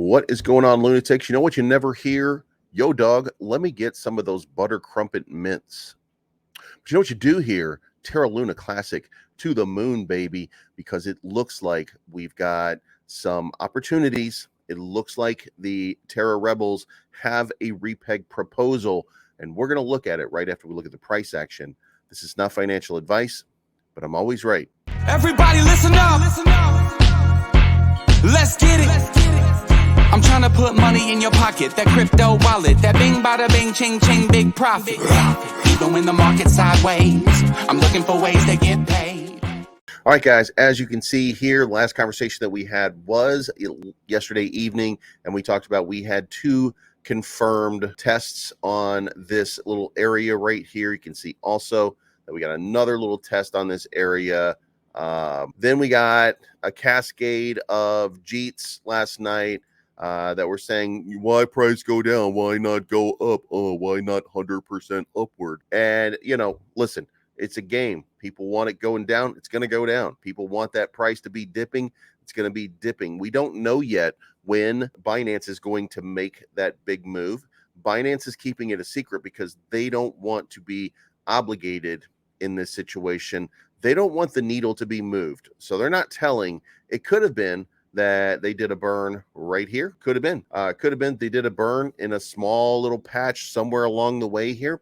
What is going on, lunatics? You know what you never hear? Yo, dog, let me get some of those butter crumpet mints. But you know what you do hear? Terra Luna Classic to the moon, baby, because it looks like we've got some opportunities. It looks like the Terra Rebels have a Repeg proposal, and we're going to look at it right after we look at the price action. This is not financial advice, but I'm always right. Everybody listen up. Let's get it. I'm trying to put money in your pocket. That crypto wallet. That bing bada bing ching ching big profit. Even when the market's sideways, I'm looking for ways to get paid. All right, guys, as you can see here, last conversation that we had was yesterday evening, and we talked about we had two confirmed tests on this little area right here. You can see also that we got another little test on this area. Then we got a cascade of JEETs last night that were saying, why price go down? Why not go up? Oh, why not 100% upward? And, you know, listen, it's a game. People want it going down. It's going to go down. People want that price to be dipping. It's going to be dipping. We don't know yet when Binance is going to make that big move. Binance is keeping it a secret because they don't want to be obligated in this situation. They don't want the needle to be moved. So they're not telling. It could have been that they did a burn right here. Could have been they did a burn in a small little patch somewhere along the way here.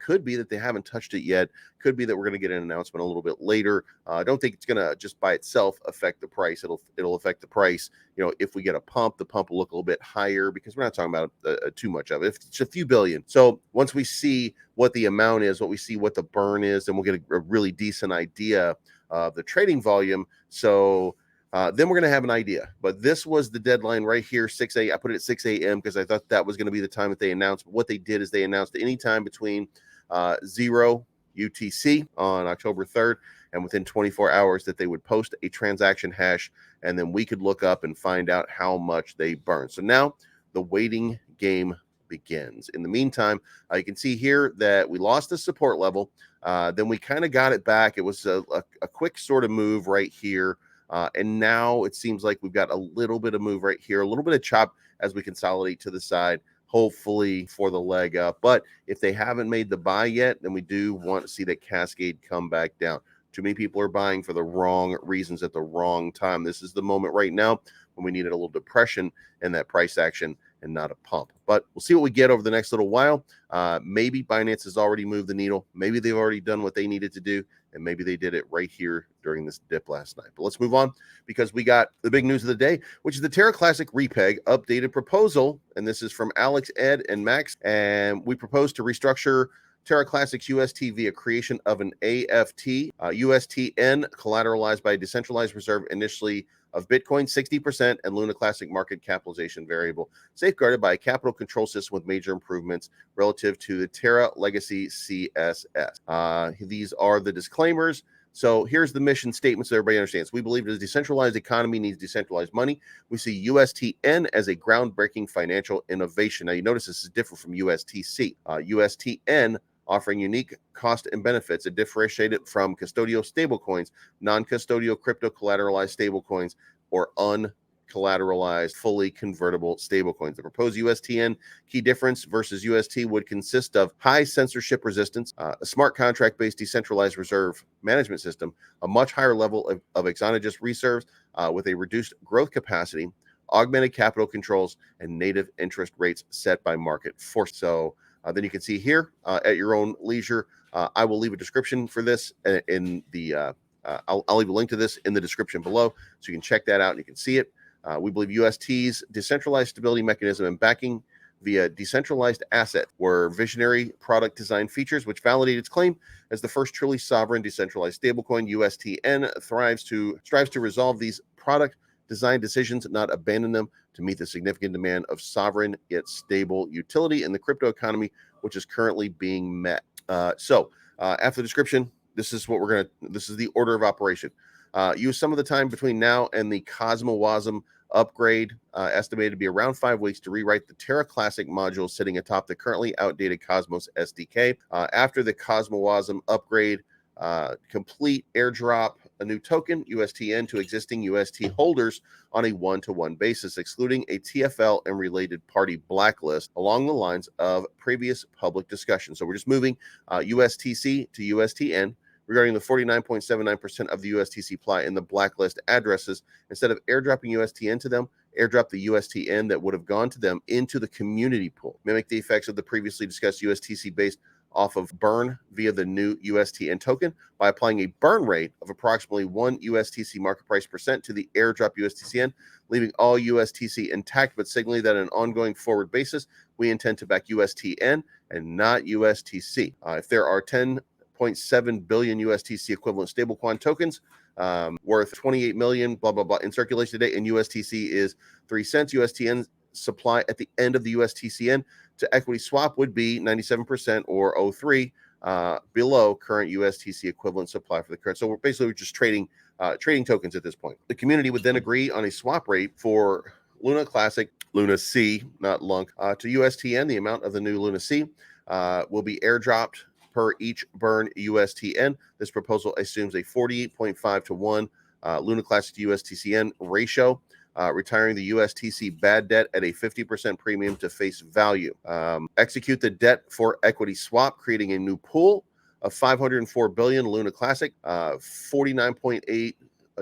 Could be that they haven't touched it yet. Could be that we're going to get an announcement a little bit later. I don't think it's going to just by itself affect the price. It'll affect the price. You know, if we get a pump, the pump will look a little bit higher because we're not talking about too much of it. It's a few billion. So once we see what the amount is, what the burn is, then we'll get a really decent idea of the trading volume. So then we're going to have an idea. But this was the deadline right here, 6 a.m. I put it at 6 a.m. because I thought that was going to be the time that they announced. But what they did is they announced any time between 0 UTC on October 3rd and within 24 hours that they would post a transaction hash, and then we could look up and find out how much they burn. So now the waiting game begins. In the meantime, you can see here that we lost the support level. Then we kind of got it back. It was a quick sort of move right here. And now it seems like we've got a little bit of move right here, a little bit of chop as we consolidate to the side, hopefully for the leg up. But if they haven't made the buy yet, then we do want to see that cascade come back down. Too many people are buying for the wrong reasons at the wrong time. This is the moment right now when we needed a little depression in that price action and not a pump. But we'll see what we get over the next little while. Maybe Binance has already moved the needle. Maybe they've already done what they needed to do. And maybe they did it right here during this dip last night. But let's move on because we got the big news of the day, which is the Terra Classic Repeg updated proposal. And this is from Alex, Ed, and Max. And we propose to restructure Terra Classic's UST via creation of an AFT, USTN collateralized by a decentralized reserve initially of Bitcoin 60% and Luna Classic market capitalization variable, safeguarded by a capital control system with major improvements relative to the Terra Legacy CSS. These are the disclaimers. So here's the mission statement so everybody understands. We believe that a decentralized economy needs decentralized money. We see USTN as a groundbreaking financial innovation. Now you notice this is different from USTC. USTN offering unique cost and benefits and differentiated from custodial stablecoins, non-custodial crypto collateralized stablecoins, or uncollateralized, fully convertible stablecoins. The proposed USTN key difference versus UST would consist of high censorship resistance, a smart contract-based decentralized reserve management system, a much higher level of exogenous reserves with a reduced growth capacity, augmented capital controls, and native interest rates set by market force. So then you can see here at your own leisure. I will leave a description for this in the. I'll leave a link to this in the description below, so you can check that out and you can see it. We believe UST's decentralized stability mechanism and backing via decentralized asset were visionary product design features which validate its claim as the first truly sovereign decentralized stablecoin. USTN strives to resolve these product design decisions, not abandon them, to meet the significant demand of sovereign yet stable utility in the crypto economy, which is currently being met. So after the description, this is the order of operation. Use some of the time between now and the CosmoWasm upgrade, estimated to be around 5 weeks, to rewrite the Terra Classic module sitting atop the currently outdated Cosmos SDK. After the CosmoWasm upgrade, complete airdrop a new token, USTN, to existing UST holders on a one-to-one basis, excluding a TFL and related party blacklist along the lines of previous public discussion. So we're just moving USTC to USTN. Regarding the 49.79% of the UST supply in the blacklist addresses, instead of airdropping USTN to them, airdrop the USTN that would have gone to them into the community pool. Mimic the effects of the previously discussed USTC based off of burn via the new USTN token by applying a burn rate of approximately 1 USTC market price percent to the airdrop USTCN, leaving all USTC intact, but signaling that on an ongoing forward basis, we intend to back USTN and not USTC. If there are 10.7 billion USTC equivalent stablecoin tokens worth 28 million, blah, blah, blah, in circulation today, and USTC is 3 cents. USTN supply at the end of the USTCN to equity swap would be 97% or 0.3 below current USTC equivalent supply for the current. So we're just trading tokens at this point. The community would then agree on a swap rate for Luna Classic, Luna C, not LUNC, to USTN. The amount of the new Luna C will be airdropped per each burn USTN. This proposal assumes a 48.5 to 1 Luna Classic to USTCN ratio, retiring the USTC bad debt at a 50% premium to face value. Execute the debt for equity swap, creating a new pool of 504 billion Luna Classic, 49.8,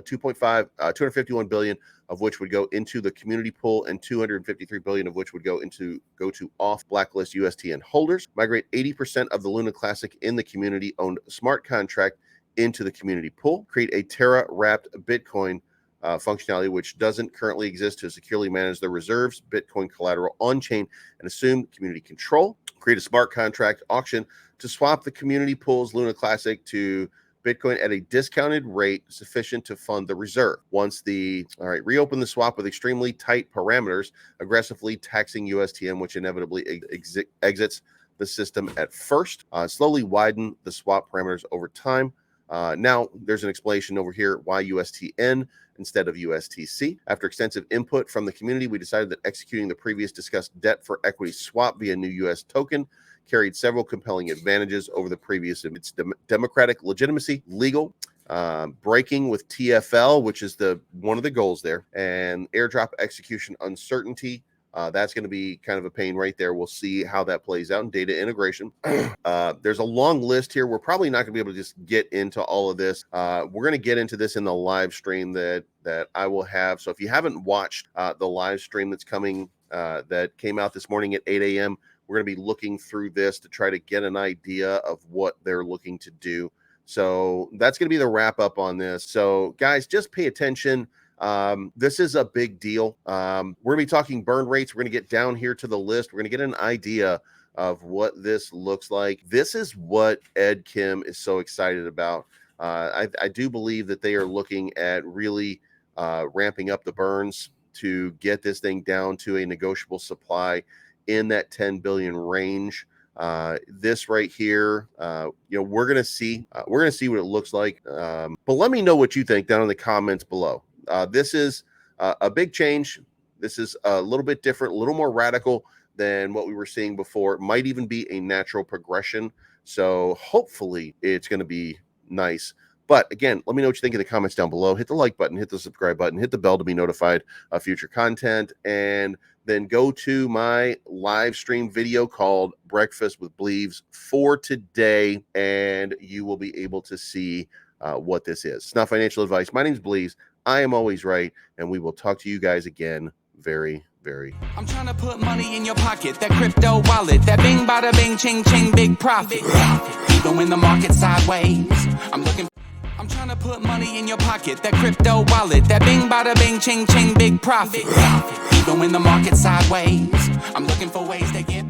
251 billion of which would go into the community pool, and 253 billion of which would go to off blacklist USTN holders. Migrate 80% of the Luna Classic in the community owned smart contract into the community pool. Create a Terra wrapped Bitcoin functionality, which doesn't currently exist, to securely manage the reserves, Bitcoin collateral on chain, and assume community control. Create a smart contract auction to swap the community pool's Luna Classic to Bitcoin at a discounted rate sufficient to fund the reserve. Reopen the swap with extremely tight parameters, aggressively taxing USTN, which inevitably exits the system at first. Slowly widen the swap parameters over time. Now there's an explanation over here why USTN instead of USTC. After extensive input from the community, we decided that executing the previous discussed debt for equity swap via new US token carried several compelling advantages over the previous. Its democratic legitimacy, legal, breaking with TFL, which is one of the goals there, and airdrop execution uncertainty. That's going to be kind of a pain right there. We'll see how that plays out in data integration. There's a long list here. We're probably not going to be able to just get into all of this. We're going to get into this in the live stream that I will have. So if you haven't watched the live stream that's coming, that came out this morning at 8 a.m., we're going to be looking through this to try to get an idea of what they're looking to do. So that's going to be the wrap up on this. So guys, just pay attention. This is a big deal. We're gonna be talking burn rates. We're gonna get down here to the list. We're gonna get an idea of what this looks like. This is what Ed Kim is so excited about. I do believe that they are looking at really ramping up the burns to get this thing down to a negotiable supply in that 10 billion range. This right here, we're gonna see what it looks like. But let me know what you think down in the comments below. This is a big change. This is a little bit different, a little more radical than what we were seeing before. It might even be a natural progression. So hopefully it's going to be nice. But again, let me know what you think in the comments down below. Hit the like button, hit the subscribe button, hit the bell to be notified of future content, and then go to my live stream video called Breakfast with Bleaves for today, and you will be able to see what this is. It's not financial advice. My name's Bleaves. I am always right, and we will talk to you guys again very, very. I'm trying to put money in your pocket, that crypto wallet, that bing bada bing ching ching big profit. Even when the market's sideways, I'm trying to put money in your pocket, that crypto wallet, that bing bada bing ching ching big profit. Even when the market's sideways, I'm looking for ways to get